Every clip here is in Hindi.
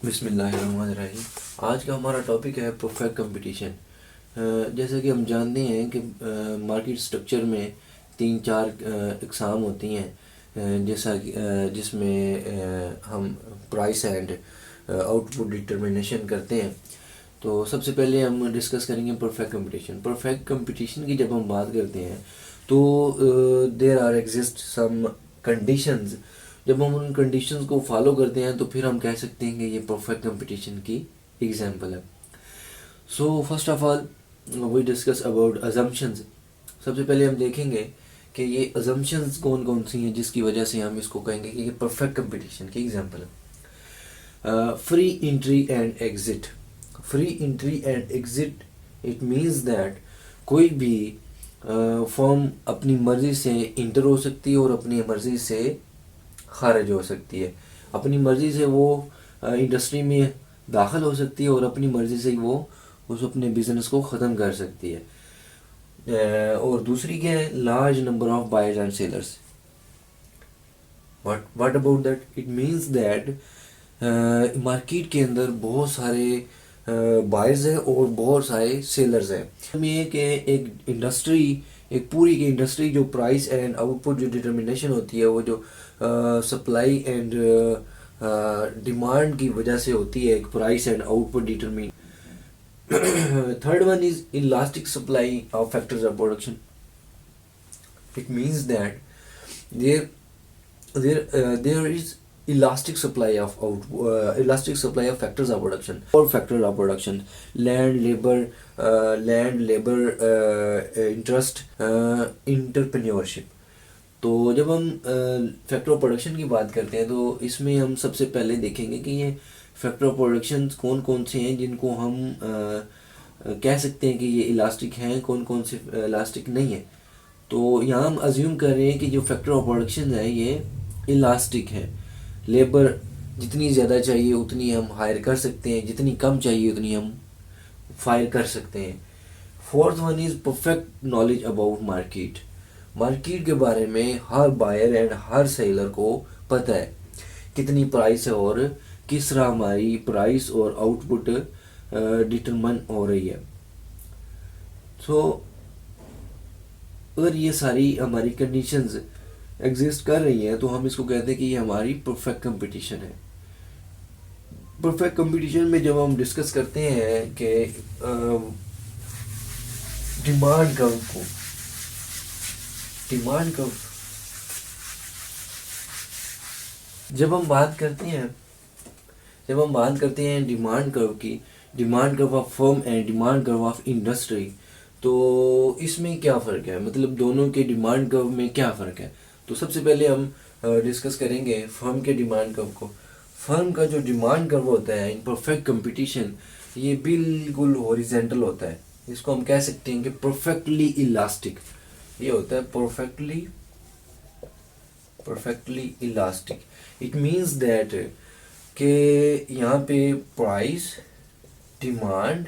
बिस्मिल्लाहिर्रहमानिर्रहीम। आज का हमारा टॉपिक है परफेक्ट कंपटीशन। जैसा कि हम जानते हैं कि मार्केट स्ट्रक्चर में तीन चार इकसाम होती हैं, जिसमें हम प्राइस एंड आउटपुट डिटर्मिनेशन करते हैं। तो सबसे पहले हम डिस्कस करेंगे परफेक्ट कंपटीशन। परफेक्ट कंपटीशन की जब हम बात करते हैं तो there are exist some conditions. जब हम उन कंडीशंस को फॉलो करते हैं तो फिर हम कह सकते हैं कि ये परफेक्ट कंपटीशन की एग्जांपल है। So first of all we discuss about assumptions. सबसे पहले हम देखेंगे कि ये अजम्पशंस कौन कौन सी हैं जिसकी वजह से हम इसको कहेंगे कि ये परफेक्ट कंपटीशन की एग्जांपल है। Free entry and exit. Free entry and exit it means that कोई भी फॉर्म अपनी मर्ज़ी से इंटर हो सकती है और अपनी मर्ज़ी से खारिज हो सकती है। अपनी मर्ज़ी से वो इंडस्ट्री में दाखिल हो सकती है और अपनी मर्ज़ी से वो उस अपने बिज़नेस को ख़त्म कर सकती है। और दूसरी क्या है, large number of buyers and sellers. What about that? It means that market के अंदर बहुत सारे बायर्स हैं और बहुत सारे सेलर्स हैं। हम ये कि एक इंडस्ट्री, एक पूरी की इंडस्ट्री जो प्राइस एंड आउटपुट जो डिटर्मिनेशन होती है वो जो सप्लाई एंड डिमांड की वजह से होती है, एक price and output determine. Third one is elastic supply of factors of production. It means that there is elastic supply of factors of production or factor of production: land, labor, interest, entrepreneurship. तो जब हम फैक्टर ऑफ प्रोडक्शन की बात करते हैं तो इसमें हम सबसे पहले देखेंगे कि ये फैक्टर ऑफ प्रोडक्शन कौन कौन से हैं जिनको हम कह सकते हैं कि ये इलास्टिक हैं, कौन कौन से इलास्टिक नहीं है। तो यहाँ हम अज्यूम कर रहे हैं कि जो फैक्टर ऑफ प्रोडक्शन है ये इलास्टिक है। लेबर जितनी ज़्यादा चाहिए उतनी हम हायर कर सकते हैं, जितनी कम चाहिए उतनी हम फायर कर सकते हैं। Fourth one is perfect knowledge about market. Market के बारे में हर बायर एंड हर सेलर को पता है कितनी प्राइस है और किस तरह हमारी प्राइस और आउटपुट डिटरमाइन हो रही है। सो अगर ये सारी हमारी कंडीशंस एग्जिस्ट कर रही हैं तो हम इसको कहते हैं कि ये हमारी परफेक्ट कंपटीशन है। परफेक्ट कंपटीशन में जब हम डिस्कस करते हैं कि डिमांड कर्व जब हम बात करते हैं डिमांड कर्व की, demand curve of firm and demand curve of industry, तो इसमें क्या फ़र्क है, मतलब दोनों के डिमांड कर्व में क्या फ़र्क है। तो सबसे पहले हम डिस्कस करेंगे फर्म के डिमांड कर्व को। फर्म का जो डिमांड कर्व होता है इन परफेक्ट कंपटीशन ये बिल्कुल हॉरिजॉन्टल होता है। इसको हम कह सकते हैं कि परफेक्टली इलास्टिक ये होता है, perfectly elastic. It means that कि यहाँ पे price, demand,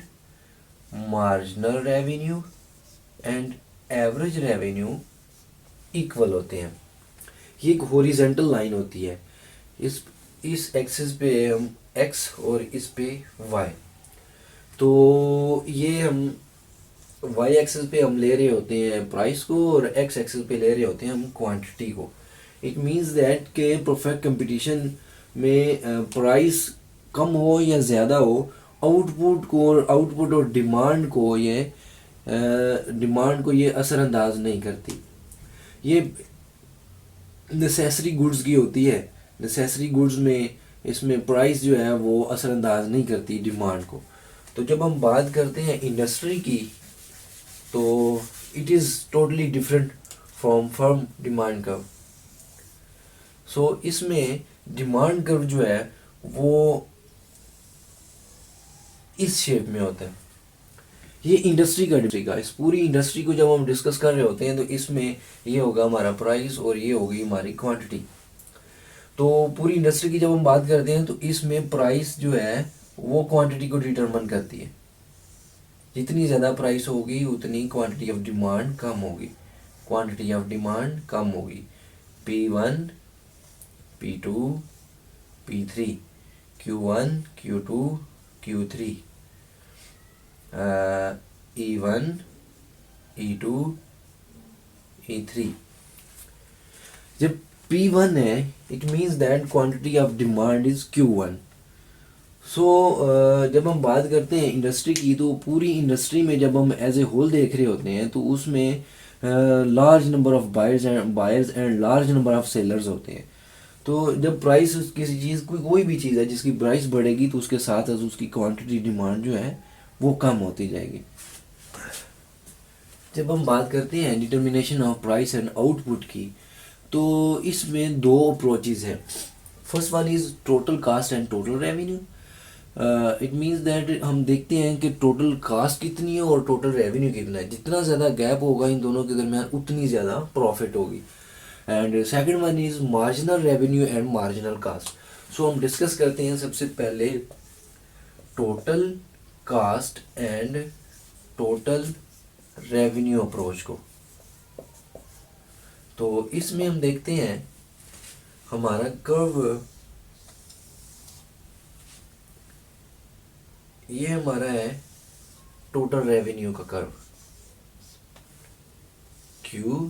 marginal revenue and average revenue equal होते हैं। ये एक हॉरिजॉन्टल लाइन होती है। इस एक्सिस पे हम एक्स और इस पे वाई, तो ये हम वाई एक्सिस पे हम ले रहे होते हैं प्राइस को और एक्स एक्सिस पे ले रहे होते हैं हम क्वांटिटी को। इट मीन्स दैट के परफेक्ट कंपटीशन में प्राइस कम हो या ज़्यादा हो, आउटपुट और डिमांड को ये असरअंदाज नहीं करती। ये नेसेसरी गुड्स की होती है। नेसेसरी गुड्स में इसमें प्राइस जो है वो असरअंदाज नहीं करती डिमांड को। तो जब हम बात करते हैं इंडस्ट्री की तो it is totally different from firm demand curve. So इसमें डिमांड कर्व जो है वो इस शेप में होता है। ये इंडस्ट्री का इस पूरी इंडस्ट्री को जब हम डिस्कस कर रहे होते हैं तो इसमें ये होगा हमारा प्राइस और ये होगी हमारी क्वांटिटी। तो पूरी इंडस्ट्री की जब हम बात करते हैं तो इसमें प्राइस जो है वो क्वांटिटी को डिटरमाइन करती है। जितनी ज़्यादा प्राइस होगी उतनी क्वांटिटी ऑफ डिमांड कम होगी। P1, P2, P3 Q1, Q2, Q3, E1, E2, E3। जब P1 है it means that quantity of demand is Q1। सो जब हम बात करते हैं इंडस्ट्री की, तो पूरी इंडस्ट्री में जब हम एज ए होल देख रहे होते हैं तो उसमें large number of buyers and large number of sellers होते हैं। तो जब प्राइस किसी चीज़ कोई भी चीज़ है जिसकी प्राइस बढ़ेगी तो उसके साथ उसकी क्वांटिटी डिमांड जो है वो कम होती जाएगी। जब हम बात करते हैं determination of price and output की, तो इसमें दो अप्रोचेज हैं। First one is total cost and total revenue. It means that हम देखते हैं कि टोटल कास्ट कितनी है और टोटल रेवेन्यू कितना है। जितना ज़्यादा गैप होगा इन दोनों के दरमियान उतनी ज़्यादा प्रॉफिट होगी। And second one is marginal revenue and marginal cost. So हम डिस्कस करते हैं सबसे पहले total cost and total revenue approach को। तो इसमें हम देखते हैं हमारा कर्व, ये हमारा है टोटल रेवेन्यू का curve Q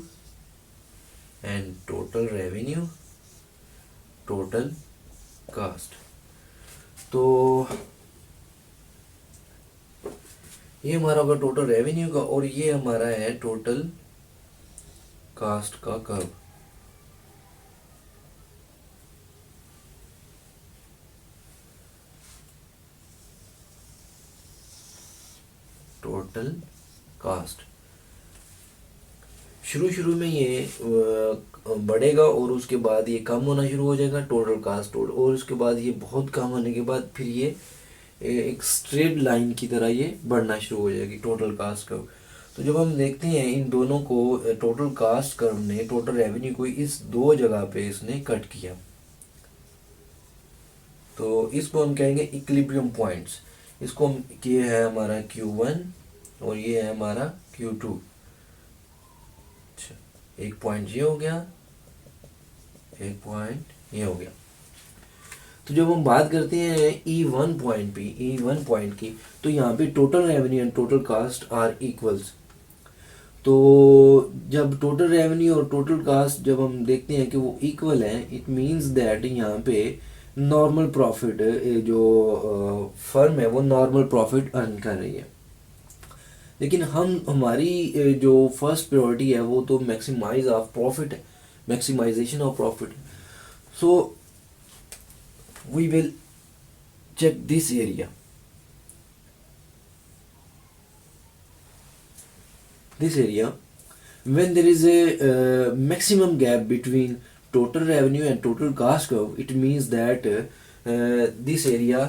and total revenue, total cast. तो ये हमारा होगा टोटल रेवेन्यू का और ये हमारा है टोटल कास्ट का कर्व। टोटल कास्ट शुरू में ये बढ़ेगा और उसके बाद ये कम होना शुरू हो जाएगा टोटल कास्ट, और उसके बाद ये बहुत कम होने के बाद फिर ये एक स्ट्रेट लाइन की तरह ये बढ़ना शुरू हो जाएगी टोटल कास्ट कर्व। तो जब हम देखते हैं इन दोनों को, टोटल कास्ट कर्व ने टोटल रेवेन्यू को इस दो जगह पे इसने कट किया, तो इसको हम कहेंगे इक्विलिब्रियम पॉइंट्स। इसको हम, ये है हमारा Q1 और ये है हमारा Q2। अच्छा, एक पॉइंट ये हो गया, एक पॉइंट ये हो गया। तो जब हम बात करते हैं E1 पॉइंट की, तो यहाँ पे total revenue and total cost are equals. तो जब टोटल रेवेन्यू और टोटल कास्ट जब हम देखते हैं कि वो इक्वल है, इट मींस दैट यहाँ पे नॉर्मल प्रॉफिट, जो फर्म है वो नॉर्मल प्रॉफिट अर्न कर रही है। लेकिन हमारी जो फर्स्ट प्रायोरिटी है वो तो मैक्सिमाइज ऑफ प्रॉफिट है, maximisation of profit. So we will check this area. This area, when there is a maximum gap between total revenue and total cost curve, it means that this area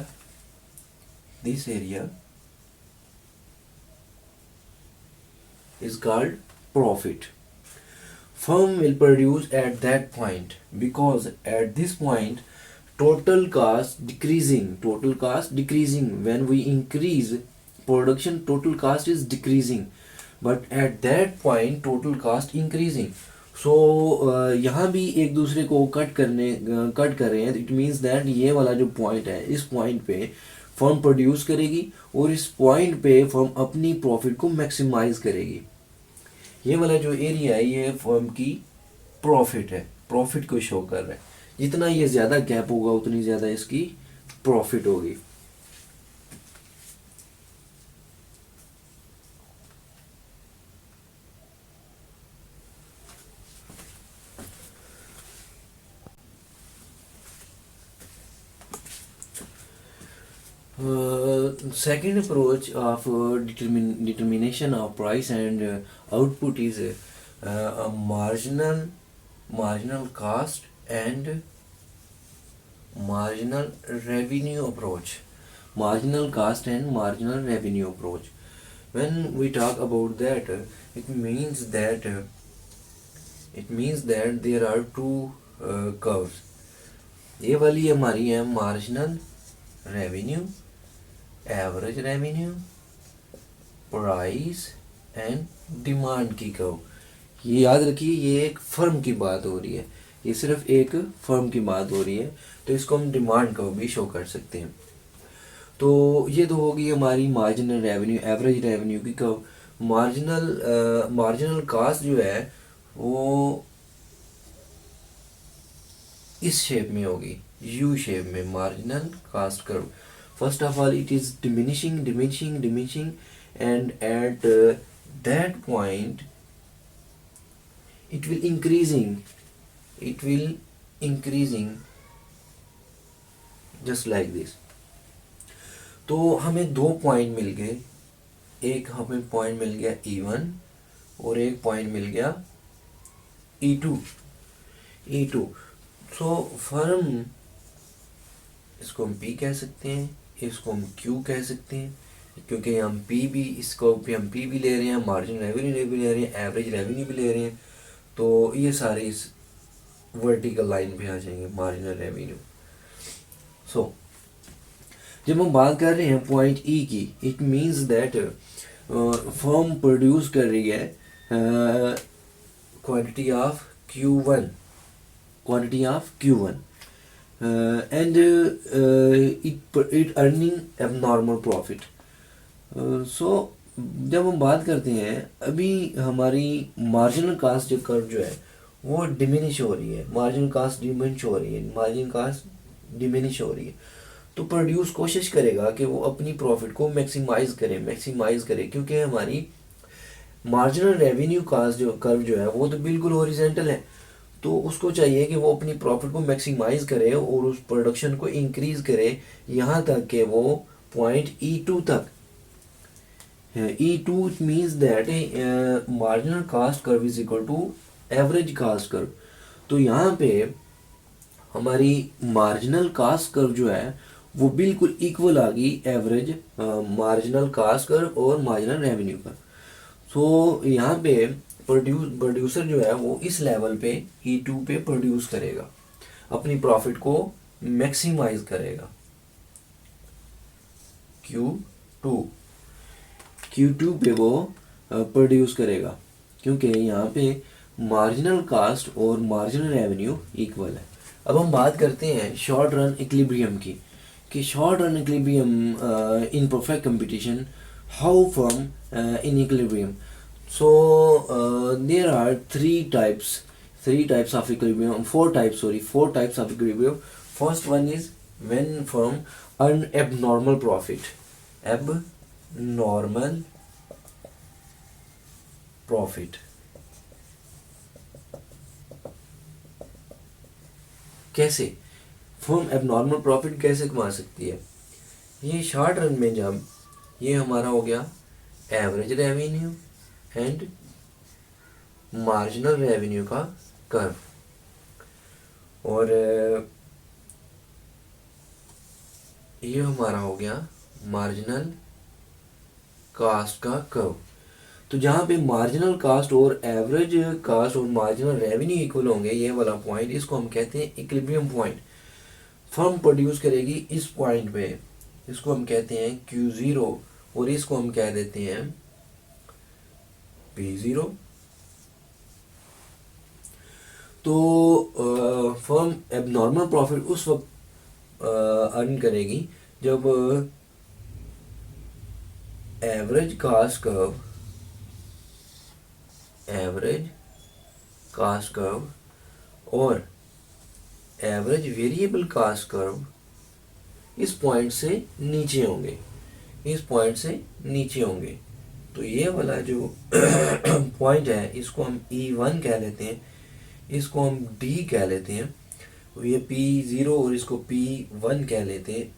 is called profit. Firm will produce at that point, because at this point total cost decreasing, when we increase production total cost is decreasing, but at that point total cost increasing. So यहाँ भी एक दूसरे को कट कर रहे हैं। इट मीन्स दैट ये वाला जो पॉइंट है, इस पॉइंट पे फर्म प्रोड्यूस करेगी और इस पॉइंट पे फर्म अपनी प्रॉफिट को मैक्सिमाइज करेगी। ये वाला जो एरिया है ये फर्म की प्रॉफिट है, प्रॉफिट को शो कर रहा है। जितना ये ज़्यादा गैप होगा उतनी ज़्यादा इसकी प्रॉफिट होगी। Second approach of determination of price and output is a marginal cost and marginal revenue approach. Marginal cost and marginal revenue approach. When we talk about that, it means that there are two curves. ये वाली हमारी है marginal revenue, average revenue, price and demand की कर्व। ये याद रखिए, ये एक फर्म की बात हो रही है। ये सिर्फ एक फर्म की बात हो रही है, तो इसको हम डिमांड कर्व भी शो कर सकते हैं। तो ये तो होगी हमारी मार्जिनल रेवेन्यू, एवरेज रेवेन्यू की कर्व। मार्जिनल कास्ट जो है वो इस शेप में होगी, यू शेप में marginal cast curve. First of all it is diminishing and at that point it will increasing just like this। तो हमें दो पॉइंट मिल गए, एक हमें पॉइंट मिल गया E1 और एक पॉइंट मिल गया E2। सो फर्म, इसको हम P कह सकते हैं, इसको हम Q कह सकते हैं, क्योंकि हम P भी, इसको पे हम P भी ले रहे हैं, मार्जिन रेवेन्यू भी ले रहे हैं, एवरेज रेवेन्यू भी ले रहे हैं, तो ये सारे इस वर्टिकल लाइन पे आ जाएंगे, मार्जिनल रेवेन्यू। सो जब हम बात कर रहे हैं पॉइंट ई की, it means that firm produce कर रही है quantity of Q1 and it earning abnormal profit. So जब हम बात करते हैं, अभी हमारी मार्जिनल कास्ट जो कर्व जो है वो डिमिनिश हो रही है, मार्जिनल कास्ट डिमिनिश हो रही है। तो प्रोड्यूस कोशिश करेगा कि वो अपनी प्रॉफिट को मैक्सिमाइज करे, क्योंकि हमारी मार्जिनल रेवेन्यू कास्ट जो कर्व जो है वो तो बिल्कुल हॉरिजॉन्टल है, तो उसको चाहिए कि वो अपनी प्रॉफिट को मैक्सिमाइज करे और उस प्रोडक्शन को इंक्रीज करे यहाँ तक कि वो पॉइंट E2 तक। E2 it means that marginal cost curve is equal to average cost curve। तो यहाँ पे हमारी मार्जिनल कास्ट कर्व जो है वो बिल्कुल इक्वल आ गई एवरेज मार्जिनल कास्ट कर्व और मार्जिनल रेवेन्यू का। सो यहाँ पे प्रोड्यूसर जो है वो इस लेवल पे E2 पे प्रोड्यूस करेगा, अपनी प्रॉफिट को मैक्सिमाइज करेगा। Q2 पे वो प्रोड्यूस करेगा, क्योंकि यहाँ पे मार्जिनल कास्ट और मार्जिनल रेवेन्यू इक्वल है। अब हम बात करते हैं शॉर्ट रन इक्विलिब्रियम की, कि short run equilibrium in perfect competition, how firm in equilibrium. So there are four types of equilibrium. First one is when firm earn abnormal profit, कैसे फर्म एबनॉर्मल प्रॉफिट कैसे कमा सकती है? ये शॉर्ट रन में जब ये हमारा हो गया average revenue and marginal revenue का कर्व, और ये हमारा हो गया मार्जिनल कास्ट का कर्व। तो जहाँ पे मार्जिनल कास्ट और एवरेज कास्ट और मार्जिनल रेवेन्यू इक्वल होंगे, ये वाला पॉइंट, इसको हम कहते हैं इक्विलिब्रियम पॉइंट। फर्म प्रोड्यूस करेगी इस पॉइंट पे, इसको हम कहते हैं Q0 और इसको हम कह देते हैं P0। तो फर्म एबनॉर्मल प्रॉफिट उस वक्त अर्न करेगी जब एवरेज कास्ट कर्व और एवरेज वेरिएबल कास्ट कर्व इस पॉइंट से नीचे होंगे। तो ये वाला जो पॉइंट है इसको हम E1 कह लेते हैं, इसको हम D कह लेते हैं, ये P0 और इसको P1 कह लेते हैं।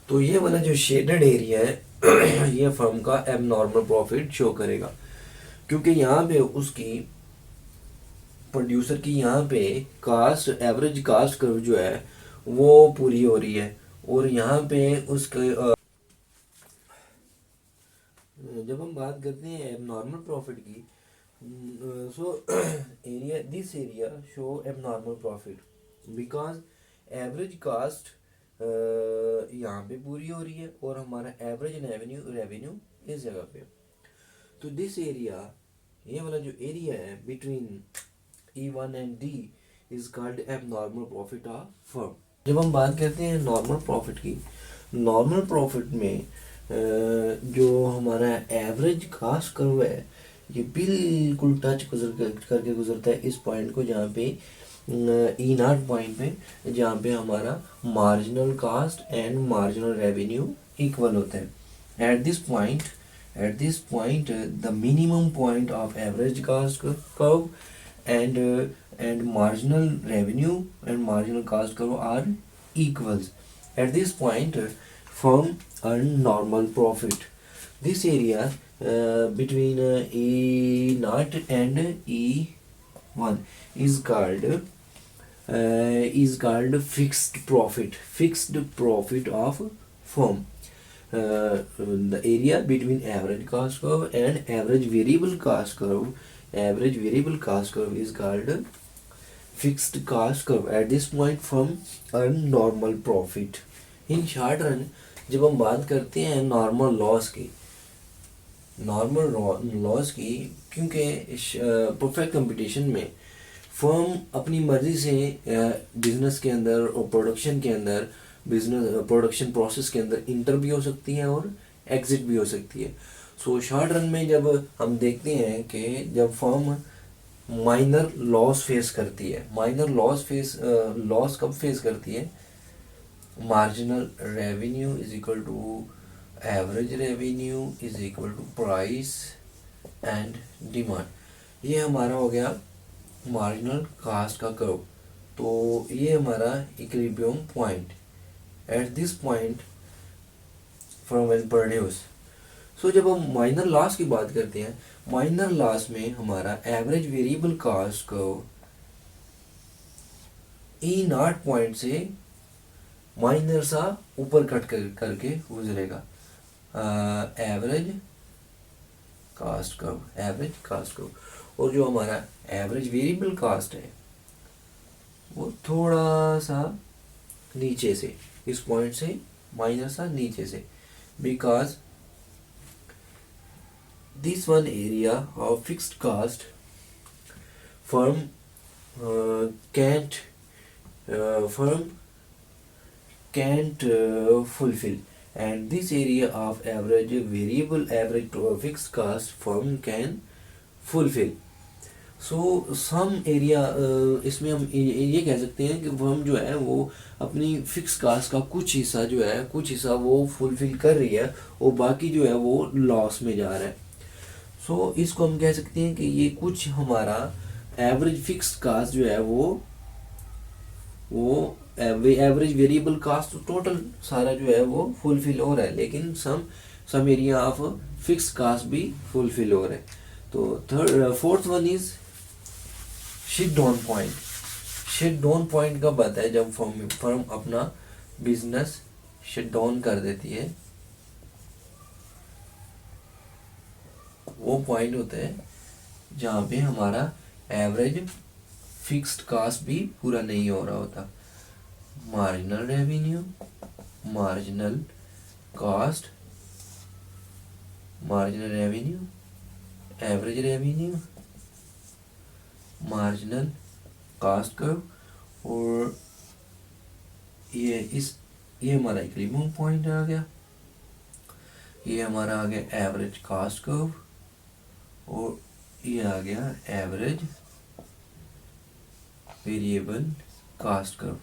तो ये वाला जो शेडेड एरिया है ये फर्म का एबनॉर्मल प्रॉफिट शो करेगा, क्योंकि यहाँ पे उसकी प्रोड्यूसर की यहाँ पे एवरेज कास्ट कर्व जो है वो पूरी हो रही है, और यहाँ पे उसके जब हम बात करते हैं एबनॉर्मल प्रॉफिट की, so this area show abnormal profit because average cost यहाँ पे पूरी हो रही है और हमारा एवरेज रेवेन्यू इस जगह पे। तो दिस एरिया ये वाला जो एरिया है between E1 and D is called abnormal profit of firm. जब हम बात करते हैं नॉर्मल प्रॉफिट की, नॉर्मल प्रॉफिट में जो हमारा एवरेज कास्ट कर्व है ये बिल्कुल टच करके गुजरता है इस पॉइंट को, जहाँ पे E0 पॉइंट पे, जहाँ पे हमारा marginal cost and marginal revenue equal होते हैं। At this point the minimum point of average cost curve and marginal revenue and marginal cost curve are equals. At this point, firm earn normal profit. This area between E0 and E1 is called fixed profit of firm. The area between average cost curve and average variable cost curve is called fixed cost curve. At this point firm earn normal profit. In short run, जब हम बात करते हैं नॉर्मल लॉस की, क्योंकि परफेक्ट कंपटीशन में फर्म अपनी मर्जी से बिजनेस के अंदर और प्रोडक्शन के अंदर, बिजनेस प्रोडक्शन प्रोसेस के अंदर इंटर भी हो सकती है और एग्जिट भी हो सकती है। सो शॉर्ट रन में जब हम देखते हैं कि जब फर्म माइनर लॉस फेस करती है, लॉस कब फेस करती है, marginal revenue is equal to average revenue is equal to price and demand. ये हमारा हो गया मार्जिनल कास्ट का कर्व। तो ये हमारा equilibrium point. At this point from when produce. So जब हम माइनर लॉस की बात करते हैं, माइनर लॉस में हमारा average variable cost curve E0 point से माइनर सा ऊपर कट करके गुजरेगा। एवरेज कास्ट कर्व, और जो हमारा एवरेज वेरिएबल कास्ट है वो थोड़ा सा नीचे से, इस पॉइंट से माइनर सा नीचे से, because this one area of fixed cost firm can't fulfill, and this area of average fixed cost firm can fulfill. So some area, इसमें हम ये कह सकते हैं कि फर्म जो है वो अपनी फिक्स कास्ट का कुछ हिस्सा वो फुलफिल कर रही है और बाकी जो है वो लॉस में जा रहा है। सो इसको हम कह सकते हैं कि ये कुछ हमारा एवरेज फिक्स कास्ट जो है वो एवरेज वेरिएबल कास्ट टोटल सारा जो है वो फुलफिल हो रहा है, लेकिन some area of fix cost भी फुलफिल हो रहा है। तो fourth one is shut down point कब आता है, जब फर्म अपना बिजनेस शट डाउन कर देती है। वो पॉइंट होता है जहाँ पे हमारा एवरेज फिक्स्ड कास्ट भी पूरा नहीं हो रहा होता। Marginal revenue, marginal cast, marginal revenue, average revenue, marginal cast curve, और ये हमारा इक्विलिब्रियम पॉइंट आ गया। ये हमारा आ गया एवरेज कास्ट कर्व, और ये आ गया एवरेज वेरिएबल कास्ट कर्व।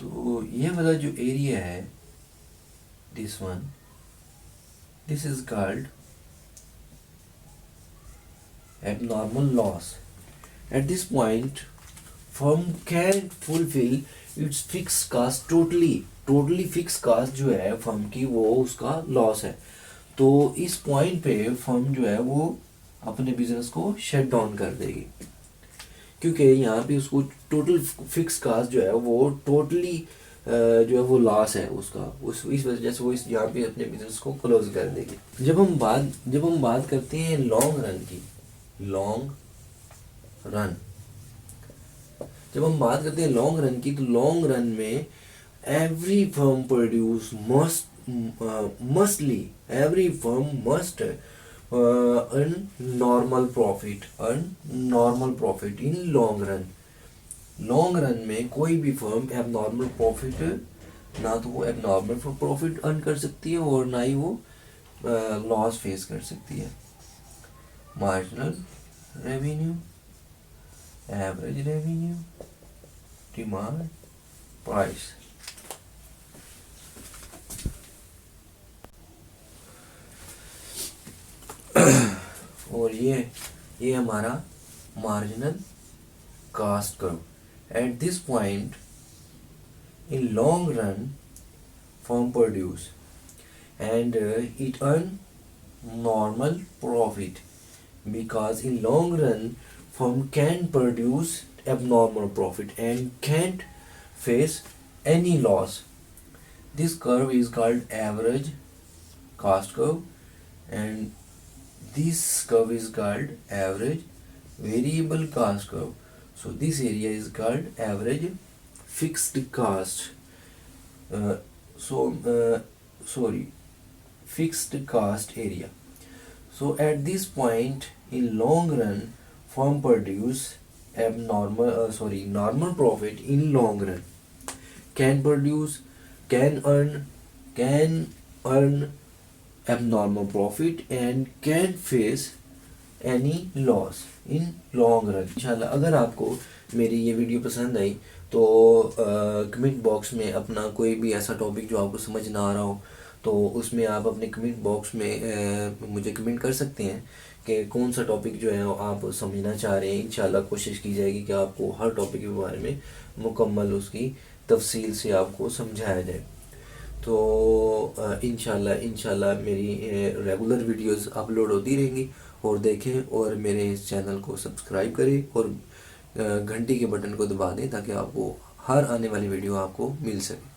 तो ये वाला जो एरिया है, this is called abnormal loss. At this point firm can fulfill its fixed cost totally fixed cost जो है फर्म की वो उसका लॉस है। तो इस पॉइंट पे फर्म जो है वो अपने बिजनेस को शट डाउन कर देगी, क्योंकि यहाँ पे उसको टोटल फिक्स कास्ट जो है वो टोटली जो है वो लॉस है उसका, इस वजह से वो यहाँ पे अपने बिजनेस को क्लोज कर देगी। जब हम बात करते हैं लॉन्ग रन की, जब हम बात करते हैं लॉन्ग रन की, तो लॉन्ग रन में every firm earn normal profit in long run. Long run में कोई भी फर्म एब नॉर्मल प्रॉफिट, ना तो वो एब नॉर्मल प्रॉफिट अर्न कर सकती है और ना ही वो लॉस फेस कर सकती है। Marginal revenue, average revenue, demand, price. और ये हमारा marginal cast curve. Eight this point in long run firm produce and it earn normal profit, because in long run firm can produce abnormal profit and can't face any loss. This curve is called average cost curve, and this curve is called average variable cost curve. So this area is called average fixed cost. Fixed cost area. So at this point in long run firm produce normal profit in long run, can earn abnormal profit and can face any loss in long run. इंशाल्लाह अगर आपको मेरी ये वीडियो पसंद आई तो कमेंट बॉक्स में अपना कोई भी ऐसा टॉपिक जो आपको समझ ना आ रहा हो तो उसमें आप अपने कमेंट बॉक्स में मुझे कमेंट कर सकते हैं कि कौन सा टॉपिक जो है आप समझना चाह रहे हैं। इंशाल्लाह कोशिश की जाएगी कि आपको हर टॉपिक के बारे में मुकम्मल उसकी तफसील से आपको समझाया जाए। तो इंशाल्लाह मेरी रेगुलर वीडियोस अपलोड होती रहेंगी और देखें और मेरे इस चैनल को सब्सक्राइब करें और घंटी के बटन को दबा दें ताकि आपको हर आने वाली वीडियो आपको मिल सके।